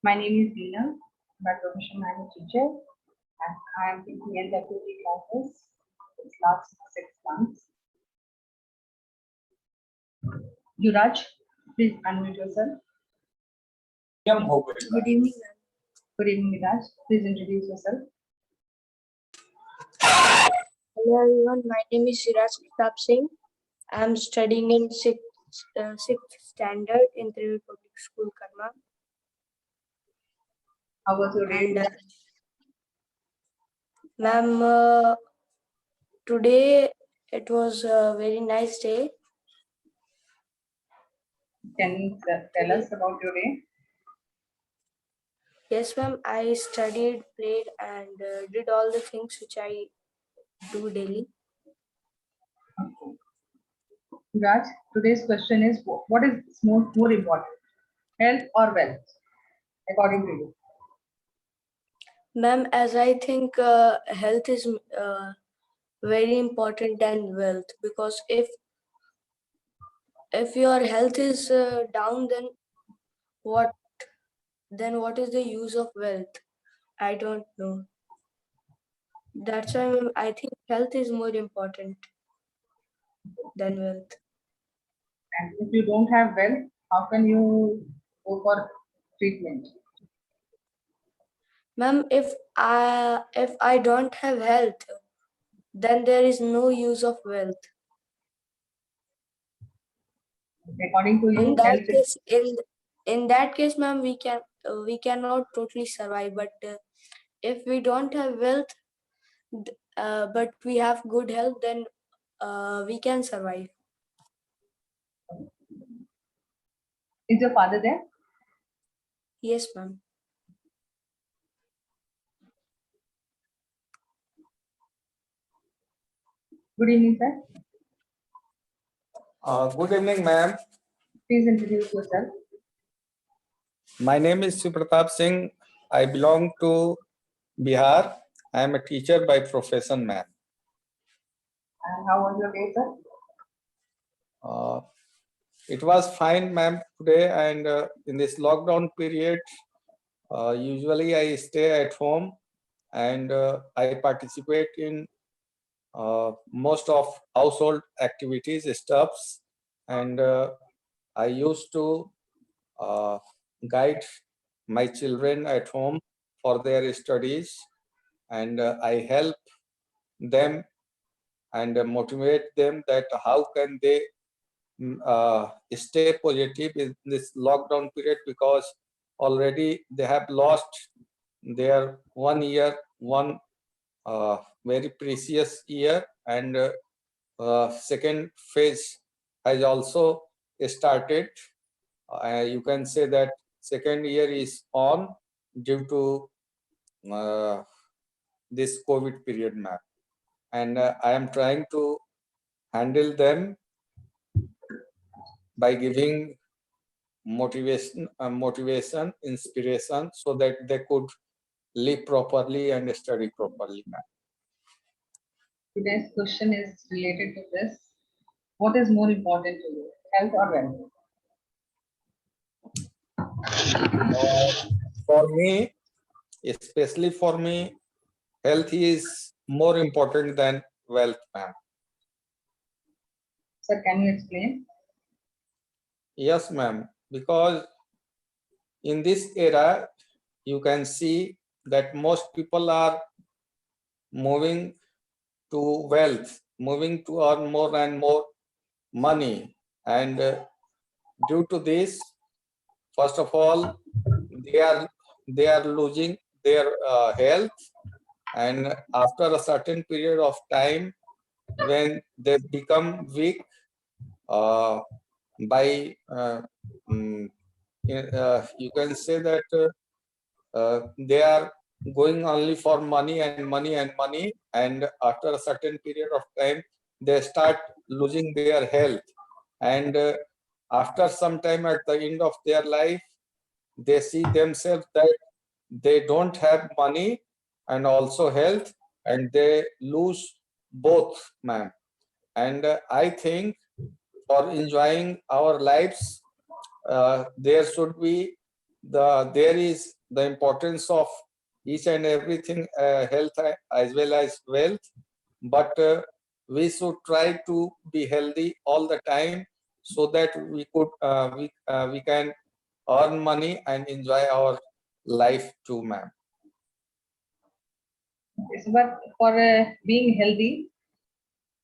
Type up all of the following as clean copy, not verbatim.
My name is Dina. By profession, I am a teacher, and I am taking NWT classes. It's last 6 months. Yuraj, please unmute yourself. Good evening, ma'am. Good evening, Yuraj. Please introduce yourself. Hello everyone, my name is Siraj Pratap Singh. I am studying in sixth standard in Trivandrum Public School, Karma. How was your day? And ma'am, today it was a very nice day. Can you tell us about your day? Yes, ma'am, I studied, played, and did all the things which I do daily. Raj, today's question is what is more important, health or wealth, according to you? Ma'am, as I think health is very important than wealth, because if your health is down, then what is the use of wealth? I don't know. That's why I think health is more important than wealth. And if you don't have wealth, how can you go for treatment? Ma'am, if I don't have health, then there is no use of wealth. According to you, In that health is case, in that case, ma'am, we cannot totally survive. But if we don't have wealth, but we have good health, then we can survive. Is your father there? Yes, ma'am. Good evening, sir. Good evening, ma'am. Please introduce yourself. My name is Pratap Singh. I belong to Bihar. I am a teacher by profession, ma'am. And how was your day, sir? It was fine, ma'am, today. And in this lockdown period, usually I stay at home and I participate in most of household activities, stuffs, and I used to guide my children at home for their studies, and I help them and motivate them that how can they stay positive in this lockdown period, because already they have lost their 1 year, one very precious year, and second phase has also started. You can say that second year is on due to this COVID period, ma'am. And I am trying to handle them by giving motivation, inspiration, so that they could live properly and study properly, ma'am. Today's question is related to this. What is more important to you, health or wealth? For me, especially for me, health is more important than wealth, ma'am. Sir, can you explain? Yes, ma'am. Because in this era, you can see that most people are moving to wealth, moving to earn more and more money. And due to this, first of all, they are losing their health, and after a certain period of time, when they become weak, by you can say that they are going only for money and money and money, and after a certain period of time they start losing their health, and after some time at the end of their life they see themselves that they don't have money and also health, and they lose both, ma'am. And I think for enjoying our lives, there should be there is the importance of each and everything, health as well as wealth, but we should try to be healthy all the time so that we can earn money and enjoy our life too, ma'am. Yes, but for being healthy,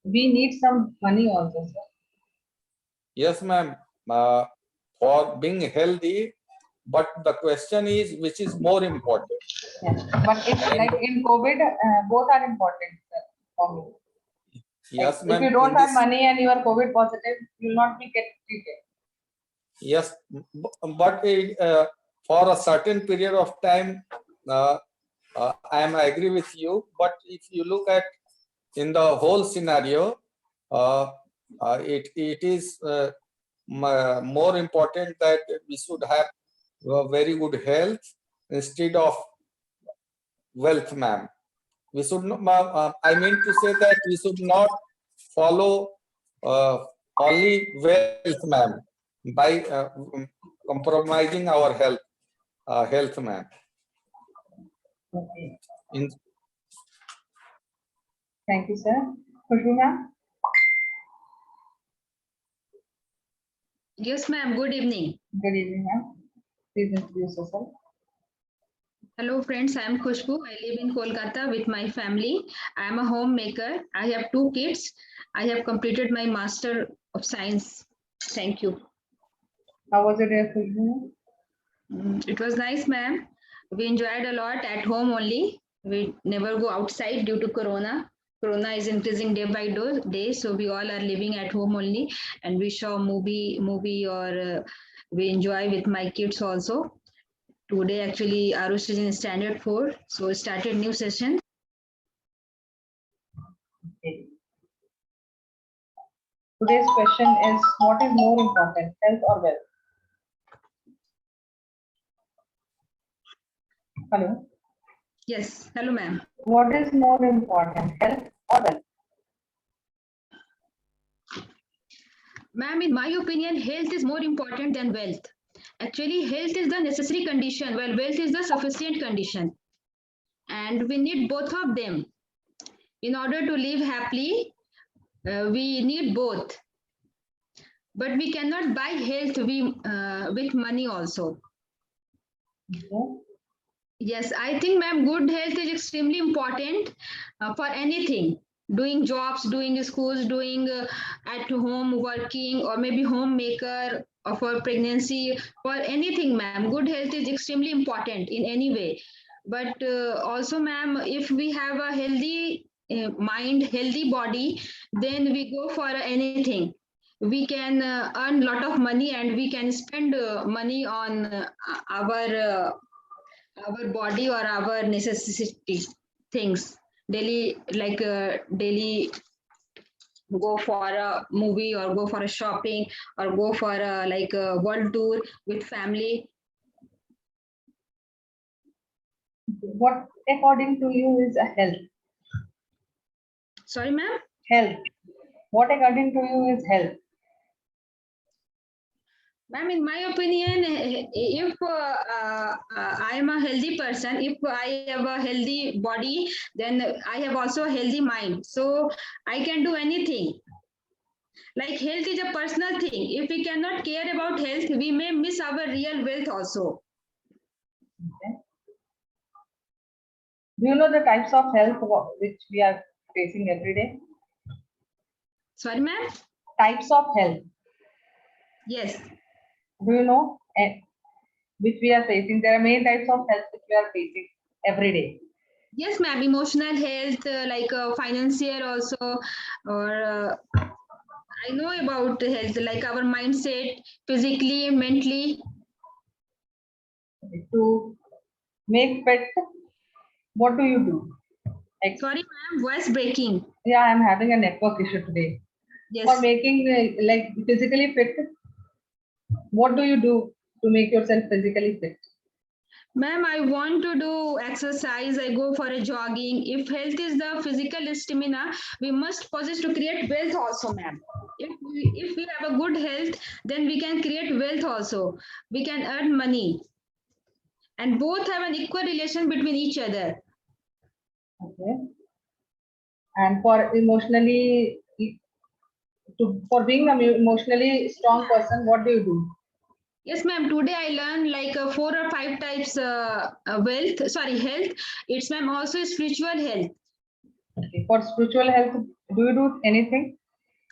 we need some money also, sir. Yes, ma'am. For being healthy, but the question is which is more important? Yes. But if And like in COVID, both are important, sir, for me. yes, Like, ma'am. if you don't in have this- money and you are COVID positive, you will not be get treated. Yes, but for a certain period of time, I agree with you. But if you look at in the whole scenario, it is more important that we should have very good health instead of wealth, ma'am. We should not. I mean to say that we should not follow only wealth, ma'am, by compromising our health, ma'am. Okay. In Thank you, sir. Khushbu ma'am. Yes, ma'am. Good evening. Good evening, ma'am. Please introduce yourself. Hello, friends. I am Khushbu. I live in Kolkata with my family. I am a homemaker. I have 2 kids. I have completed my Master of Science. Thank you. How was your day, Khushbu? It was nice, ma'am. We enjoyed a lot at home only. We never go outside due to Corona. Corona is increasing day by day, so we all are living at home only, and we saw movie, or we enjoy with my kids also. Today, actually, Arush is in standard 4, so started new session. Okay. Today's question is, what is more important, health or wealth? Hello. Yes, hello, ma'am. What is more important, health or wealth? Ma'am, in my opinion, health is more important than wealth. Actually, health is the necessary condition, while wealth is the sufficient condition. And we need both of them. In order to live happily, we need both. But we cannot buy health with money also. Okay. Yes, I think, ma'am, good health is extremely important for anything. Doing jobs, doing schools, doing at home working, or maybe homemaker, or for pregnancy, for anything, ma'am. Good health is extremely important in any way. But also, ma'am, if we have a healthy mind, healthy body, then we go for anything. We can earn a lot of money, and we can spend money on our body or our necessity things daily, like daily go for a movie, or go for a shopping, or go for a like a world tour with family. What according to you is a health? Sorry, ma'am. Health. What according to you is health? Ma'am, in my opinion, if I am a healthy person, if I have a healthy body, then I have also a healthy mind. So I can do anything. Like, health is a personal thing. If we cannot care about health, we may miss our real wealth also. Okay. Do you know the types of health which we are facing every day? Sorry, ma'am? Types of health. Yes. Do you know which we are facing? There are many types of health which we are facing every day. Yes, ma'am. Emotional health, like financial also, or I know about health, like our mindset, physically, mentally. To make fit, what do you do? Like, Sorry, ma'am, voice breaking. yeah, I'm having a network issue today. For Yes. making like physically fit, what do you do to make yourself physically fit? Ma'am, I want to do exercise. I go for a jogging. If health is the physical stamina, we must possess to create wealth also, ma'am. If we have a good health, then we can create wealth also. We can earn money. and both have an equal relation between each other. Okay. And for emotionally, for being an emotionally strong person, what do you do? Yes, ma'am. Today I learned like 4 or 5 types health. It's ma'am also spiritual health. Okay. For spiritual health, do you do anything?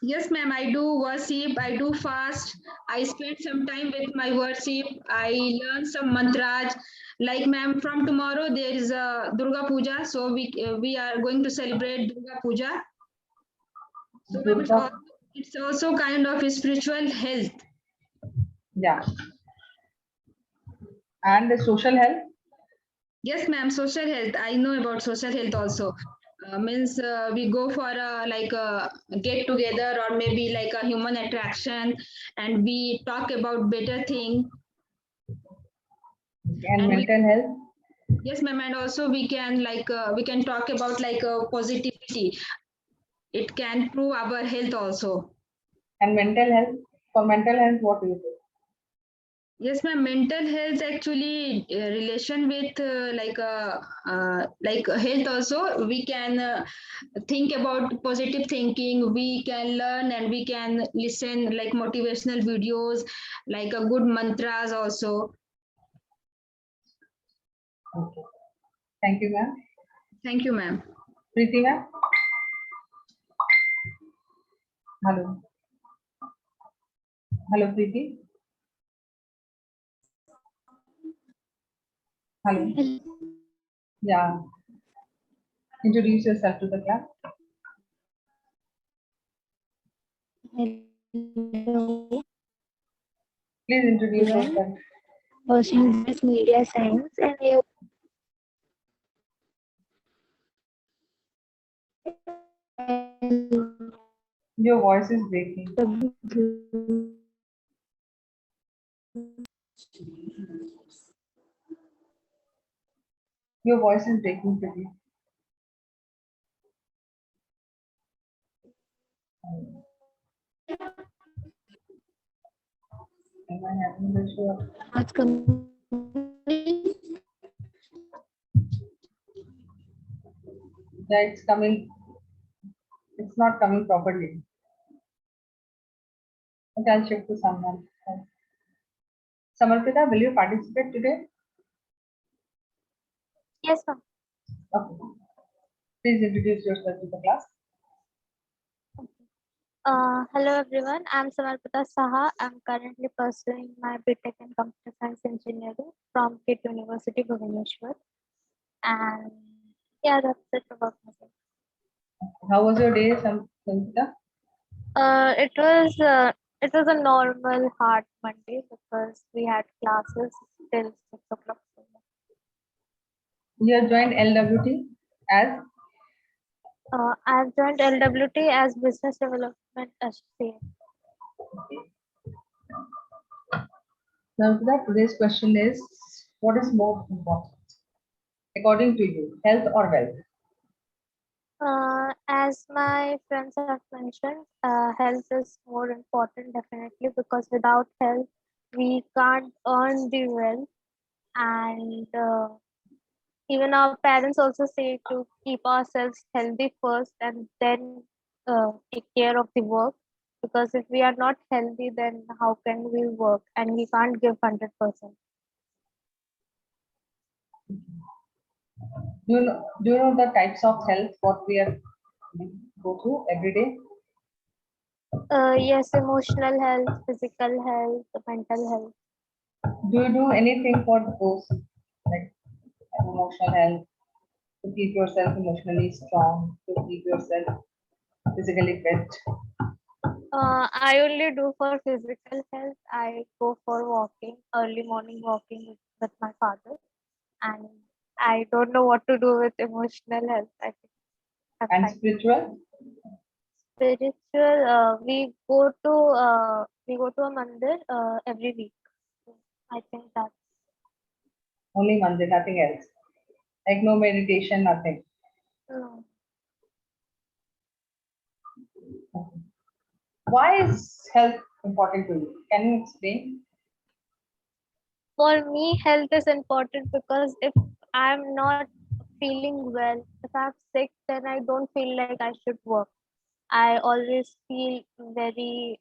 Yes, ma'am. I do worship. I do fast. I spend some time with my worship. I learn some mantras. Like, ma'am, from tomorrow there is a Durga Puja, so we are going to celebrate Durga Puja. So, ma'am, Durga. it's also kind of a spiritual health. Yeah. And the social health? Yes, ma'am. Social health. I know about social health also. Means we go for like a get together or maybe like a human attraction, and we talk about better thing. And And mental health? yes, ma'am. And also we can talk about like positivity. It can improve our health also. And mental health? For mental health, what do you do? Yes, ma'am. Mental health actually relation with like health also. We can think about positive thinking. We can learn and we can listen like motivational videos, like a good mantras also. Okay. Thank you, ma'am. Thank you, ma'am. Preeti, ma'am? Hello. Hello, Preeti. Hello. Yeah. Introduce yourself to the class. Hello, Please introduce everyone. yourself. Pursuing business media science and Your voice is breaking. Your voice is breaking, Preeti. Am I having the issue? What's coming? Yeah, it's coming. It's not coming properly. Okay, I'll shift to someone. Samarpita, will you participate today? Yes, ma'am. Okay. Please introduce yourself to the class. Hello, everyone. I'm Samarpita Saha. I'm currently pursuing my BTech in Computer Science Engineering from KIT University, Bhubaneswar. And yeah, that's it about myself. How was your day, Samarpita? It was a normal hard Monday because we had classes till 6 o'clock. You have joined LWT as? I've joined LWT as Business Development Associate. Samarpita, today's question is, what is more important, according to you, health or wealth? As my friends have mentioned, health is more important definitely because without health, we can't earn the wealth. And even our parents also say to keep ourselves healthy first and then take care of the work. Because if we are not healthy, then how can we work? And we can't give 100%. Do you know the types of health what we go through every day? Yes, emotional health, physical health, mental health. Do you do anything for those, like emotional health, to keep yourself emotionally strong, to keep yourself physically fit? I only do for physical health. I go for walking, early morning walking with my father, and I don't know what to do with emotional health. I think I'm And fine. spiritual? Spiritual, we go to a mandir every week. So I think that Only mandir, nothing else. Like no meditation, nothing. no. Why is health important to you? Can you explain? For me, health is important because if I'm not feeling well, if I'm sick, then I don't feel like I should work. I always feel very